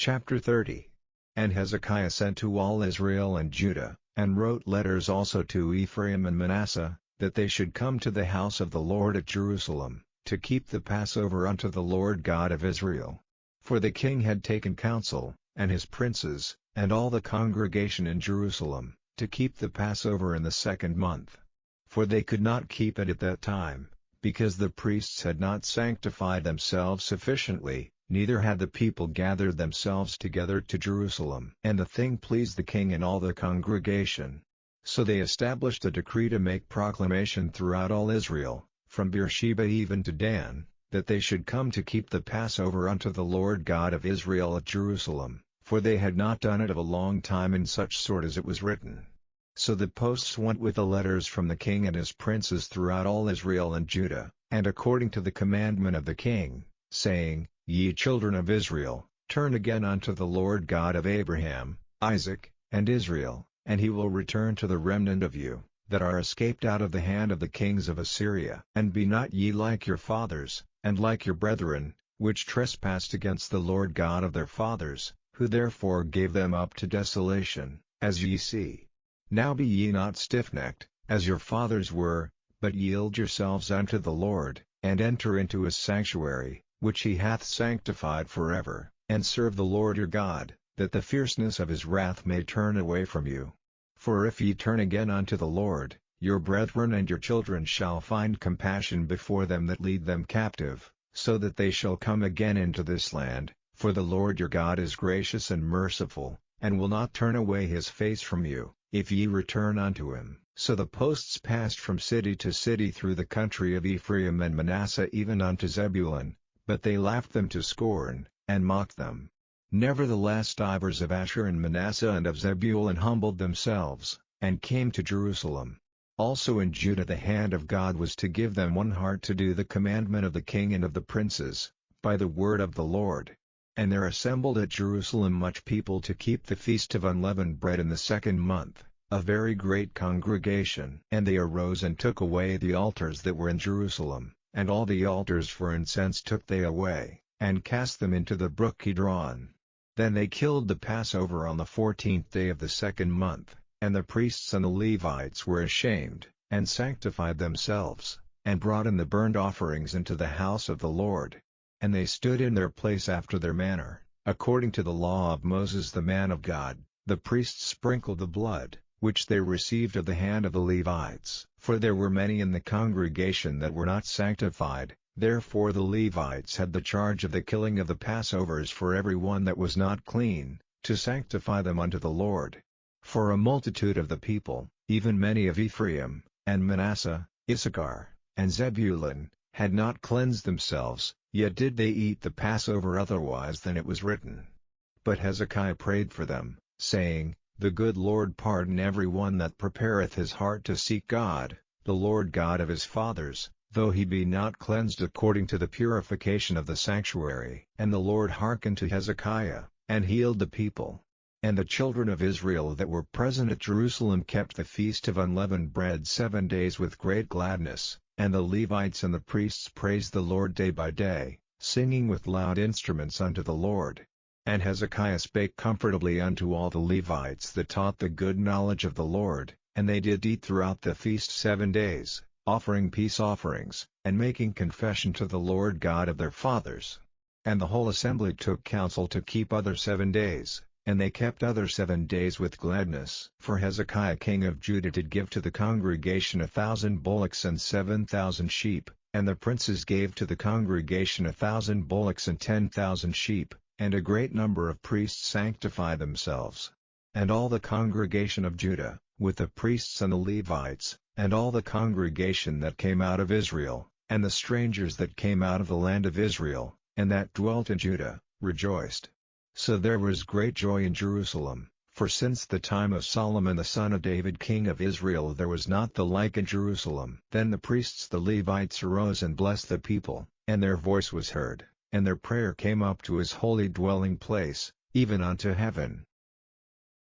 Chapter 30. And Hezekiah sent to all Israel and Judah, and wrote letters also to Ephraim and Manasseh, that they should come to the house of the Lord at Jerusalem, to keep the Passover unto the Lord God of Israel. For the king had taken counsel, and his princes, and all the congregation in Jerusalem, to keep the Passover in the 2nd month. For they could not keep it at that time, because the priests had not sanctified themselves sufficiently, neither had the people gathered themselves together to Jerusalem. And the thing pleased the king and all the congregation. So they established a decree to make proclamation throughout all Israel, from Beersheba even to Dan, that they should come to keep the Passover unto the Lord God of Israel at Jerusalem, for they had not done it of a long time in such sort as it was written. So the posts went with the letters from the king and his princes throughout all Israel and Judah, and according to the commandment of the king, saying, Ye children of Israel, turn again unto the Lord God of Abraham, Isaac, and Israel, and he will return to the remnant of you, that are escaped out of the hand of the kings of Assyria. And be not ye like your fathers, and like your brethren, which trespassed against the Lord God of their fathers, who therefore gave them up to desolation, as ye see. Now be ye not stiffnecked, as your fathers were, but yield yourselves unto the Lord, and enter into his sanctuary, which he hath sanctified forever, and serve the Lord your God, that the fierceness of his wrath may turn away from you. For if ye turn again unto the Lord, your brethren and your children shall find compassion before them that lead them captive, so that they shall come again into this land, for the Lord your God is gracious and merciful, and will not turn away his face from you, if ye return unto him. So the posts passed from city to city through the country of Ephraim and Manasseh even unto Zebulun, but they laughed them to scorn, and mocked them. Nevertheless divers of Asher and Manasseh and of Zebulun humbled themselves, and came to Jerusalem. Also in Judah the hand of God was to give them one heart to do the commandment of the king and of the princes, by the word of the Lord. And there assembled at Jerusalem much people to keep the feast of unleavened bread in the 2nd month, a very great congregation. And they arose and took away the altars that were in Jerusalem, and all the altars for incense took they away, and cast them into the brook Kidron. Then they killed the Passover on the 14th day of the 2nd month, and the priests and the Levites were ashamed, and sanctified themselves, and brought in the burnt offerings into the house of the Lord. And they stood in their place after their manner, according to the law of Moses the man of God. The priests sprinkled the blood, which they received of the hand of the Levites. For there were many in the congregation that were not sanctified, therefore the Levites had the charge of the killing of the Passovers for every one that was not clean, to sanctify them unto the Lord. For a multitude of the people, even many of Ephraim, and Manasseh, Issachar, and Zebulun, had not cleansed themselves, yet did they eat the Passover otherwise than it was written. But Hezekiah prayed for them, saying, The good Lord pardon every one that prepareth his heart to seek God, the Lord God of his fathers, though he be not cleansed according to the purification of the sanctuary. And the Lord hearkened to Hezekiah, and healed the people. And the children of Israel that were present at Jerusalem kept the feast of unleavened bread 7 days with great gladness, and the Levites and the priests praised the Lord day by day, singing with loud instruments unto the Lord. And Hezekiah spake comfortably unto all the Levites that taught the good knowledge of the Lord, and they did eat throughout the feast 7 days, offering peace offerings, and making confession to the Lord God of their fathers. And the whole assembly took counsel to keep other 7 days, and they kept other 7 days with gladness. For Hezekiah king of Judah did give to the congregation 1,000 bullocks and 7,000 sheep, and the princes gave to the congregation 1,000 bullocks and 10,000 sheep, and a great number of priests sanctified themselves. And all the congregation of Judah, with the priests and the Levites, and all the congregation that came out of Israel, and the strangers that came out of the land of Israel, and that dwelt in Judah, rejoiced. So there was great joy in Jerusalem, for since the time of Solomon the son of David king of Israel there was not the like in Jerusalem. Then the priests the Levites arose and blessed the people, and their voice was heard, and their prayer came up to his holy dwelling place, even unto heaven.